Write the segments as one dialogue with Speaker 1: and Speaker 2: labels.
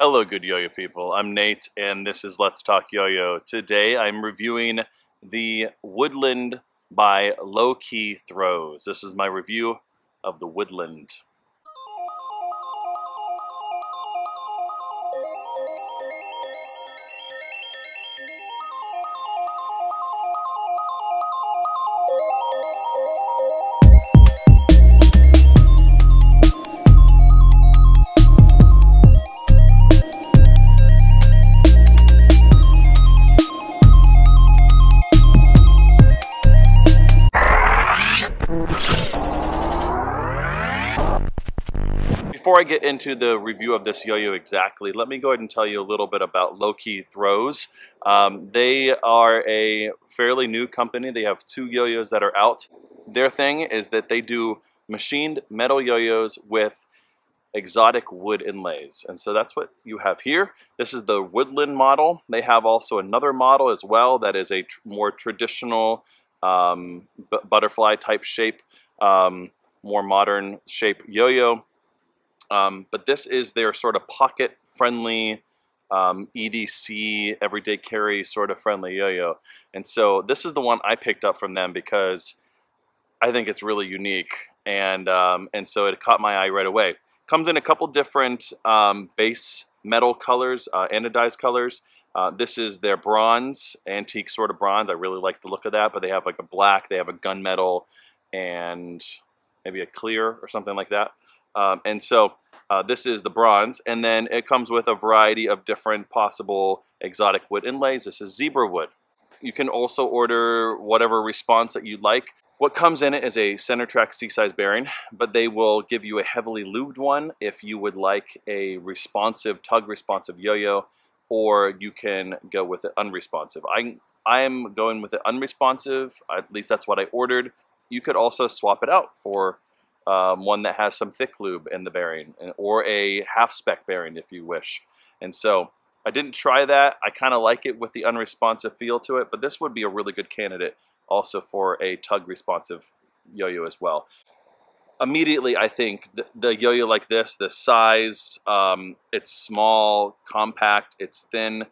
Speaker 1: Hello, good yo-yo people. I'm Nate, and this is Let's Talk Yo-Yo. Today, I'm reviewing the Woodland by Lowkey Throws. This is my review of the Woodland. Before I get into the review of this yo-yo exactly, let me go ahead and tell you a little bit about Lowkey Throws. They are a fairly new company. They have 2 yo-yos that are out. Their thing is that they do machined metal yo-yos with exotic wood inlays. And so that's what you have here. This is the Woodland model. They have also another model as well that is a more traditional butterfly type shape, more modern shape yo-yo. But this is their sort of pocket-friendly, EDC, everyday carry sort of friendly yo-yo. And so this is the one I picked up from them because I think it's really unique. And so it caught my eye right away. Comes in a couple different base metal colors, anodized colors. This is their bronze, antique sort of bronze. I really like the look of that, but they have like a black, they have a gunmetal, and maybe a clear or something like that. And so this is the bronze, and then it comes with a variety of different possible exotic wood inlays. This is zebra wood. You can also order whatever response that you'd like. What comes in it is a center track C-size bearing, but they will give you a heavily lubed one if you would like a responsive, tug responsive yo-yo, or you can go with it unresponsive. I am going with it unresponsive, at least that's what I ordered. You could also swap it out for one that has some thick lube in the bearing, or a half spec bearing if you wish. And so I didn't try that. I kind of like it with the unresponsive feel to it, but this would be a really good candidate also for a tug responsive yo-yo as well. Immediately I think the yo-yo like this size, it's small, compact, it's thin,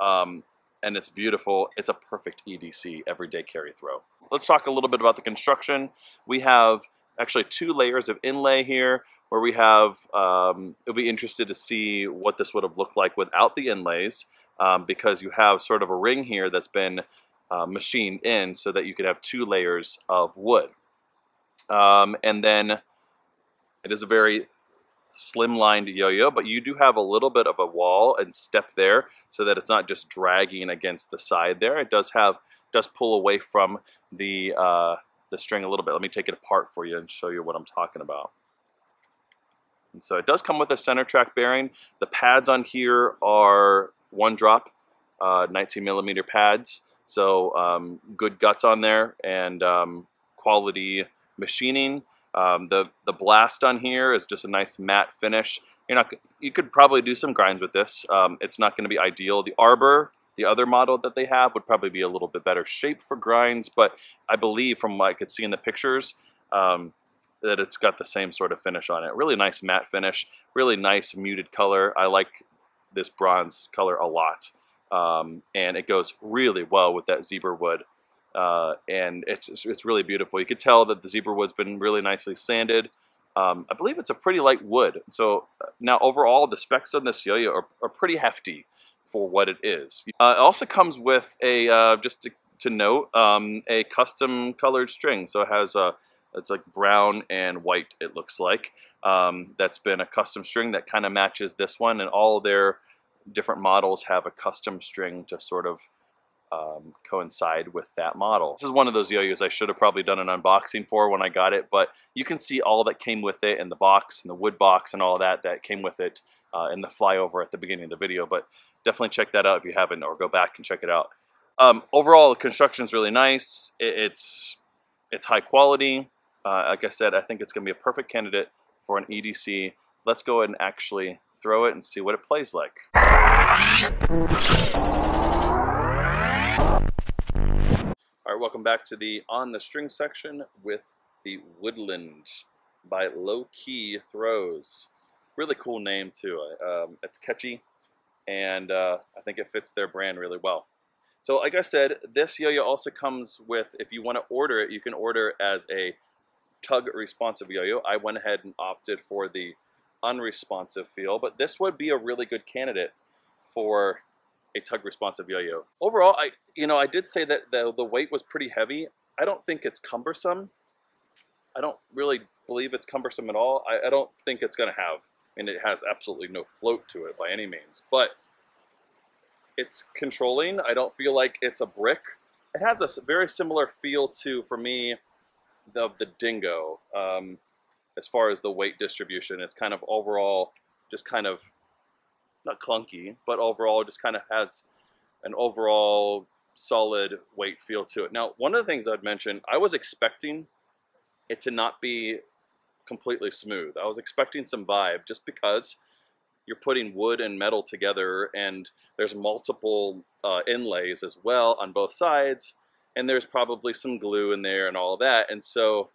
Speaker 1: and it's beautiful. It's a perfect EDC, everyday carry throw. Let's talk a little bit about the construction. We have actually 2 layers of inlay here, where we have, you'll be interested to see what this would have looked like without the inlays, because you have sort of a ring here that's been machined in so that you could have 2 layers of wood. And then it is a very slimlined yo-yo, but you do have a little bit of a wall and step there so that it's not just dragging against the side there. It does pull away from the string a little bit. Let me take it apart for you and show you what I'm talking about. And so it does come with a center track bearing. The pads on here are 1 drop, 19mm pads. So good guts on there, and quality machining. The blast on here is just a nice matte finish. You could probably do some grinds with this. It's not going to be ideal. The arbor, the other model that they have, would probably be a little bit better shape for grinds, but I believe from what I could see in the pictures that it's got the same sort of finish on it. Really nice matte finish, really nice muted color. I like this bronze color a lot, and it goes really well with that zebra wood, and it's really beautiful. You could tell that the zebra wood's been really nicely sanded. I believe it's a pretty light wood. So now overall the specs on this yo-yo are pretty hefty for what it is. It also comes with a, just to note, a custom colored string. So it has it's like brown and white, it looks like. That's been a custom string that kind of matches this one, and all their different models have a custom string to sort of coincide with that model. This is one of those yo-yos I should have probably done an unboxing for when I got it, but you can see all that came with it in the box, and the wood box and all that came with it in the flyover at the beginning of the video. But definitely check that out if you haven't, or go back and check it out. Overall, the construction is really nice. It's high quality. Like I said, I think it's going to be a perfect candidate for an EDC. Let's go ahead and actually throw it and see what it plays like. Alright, welcome back to the On the String section with the Woodland by Lowkey Throws. Really cool name too. It's catchy, and I think it fits their brand really well. So like I said, this yo-yo also comes with, if you want to order it, you can order as a tug responsive yo-yo. I went ahead and opted for the unresponsive feel, but this would be a really good candidate for a tug responsive yo-yo. Overall, I did say that the weight was pretty heavy. I don't think it's cumbersome. I don't really believe it's cumbersome at all. I don't think it's going to have, and it has absolutely no float to it by any means, but it's controlling. I don't feel like it's a brick. It has a very similar feel to, for me, of the Dingo, as far as the weight distribution. It's kind of overall just kind of, not clunky, but overall just kind of has an overall solid weight feel to it. Now, one of the things I'd mention, I was expecting it to not be completely smooth. I was expecting some vibe, just because you're putting wood and metal together, and there's multiple inlays as well on both sides, and there's probably some glue in there and all of that, and so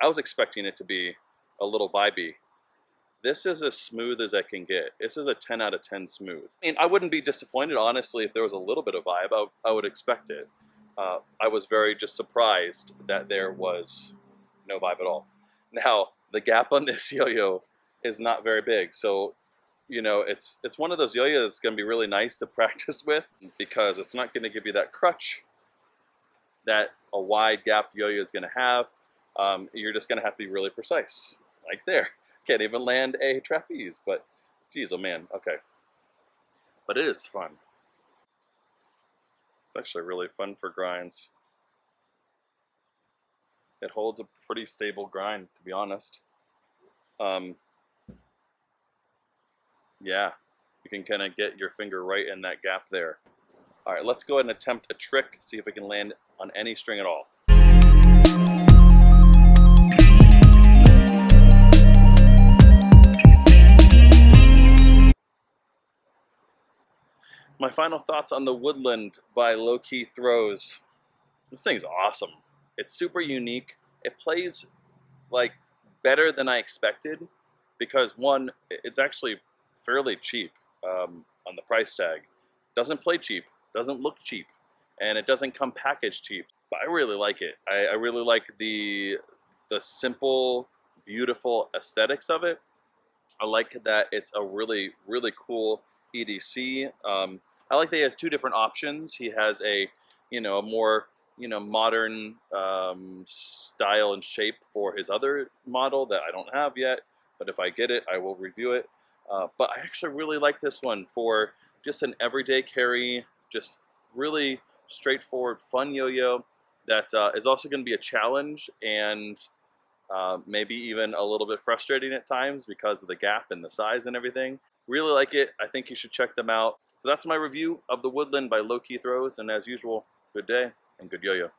Speaker 1: I was expecting it to be a little vibey. This is as smooth as I can get. This is a 10 out of 10 smooth. I mean, I wouldn't be disappointed, honestly, if there was a little bit of vibe. I would expect it. I was very just surprised that there was no vibe at all. Now, the gap on this yo-yo is not very big, so you know, it's one of those yo-yos that's going to be really nice to practice with, because it's not going to give you that crutch that a wide gap yo-yo is going to have. You're just going to have to be really precise. Like there. Can't even land a trapeze, but geez, oh man, okay. But it is fun. It's actually really fun for grinds. It holds a pretty stable grind, to be honest. Yeah, you can kind of get your finger right in that gap there. All right, let's go ahead and attempt a trick, see if we can land on any string at all. My final thoughts on the Woodland by Lowkey Throws. This thing's awesome. It's super unique. It plays like better than I expected, because one, it's actually fairly cheap on the price tag. Doesn't play cheap, doesn't look cheap, and it doesn't come packaged cheap. But I really like it. I really like the simple, beautiful aesthetics of it. I like that it's a really, really cool EDC. I like that he has two different options. He has a, a more, modern style and shape for his other model that I don't have yet, but if I get it, I will review it. But I actually really like this one for just an everyday carry, just really straightforward, fun yo-yo that is also going to be a challenge, and maybe even a little bit frustrating at times because of the gap and the size and everything. Really like it. I think you should check them out. So that's my review of the Woodland by Lowkey Throws, and as usual, good day and good yo-yo.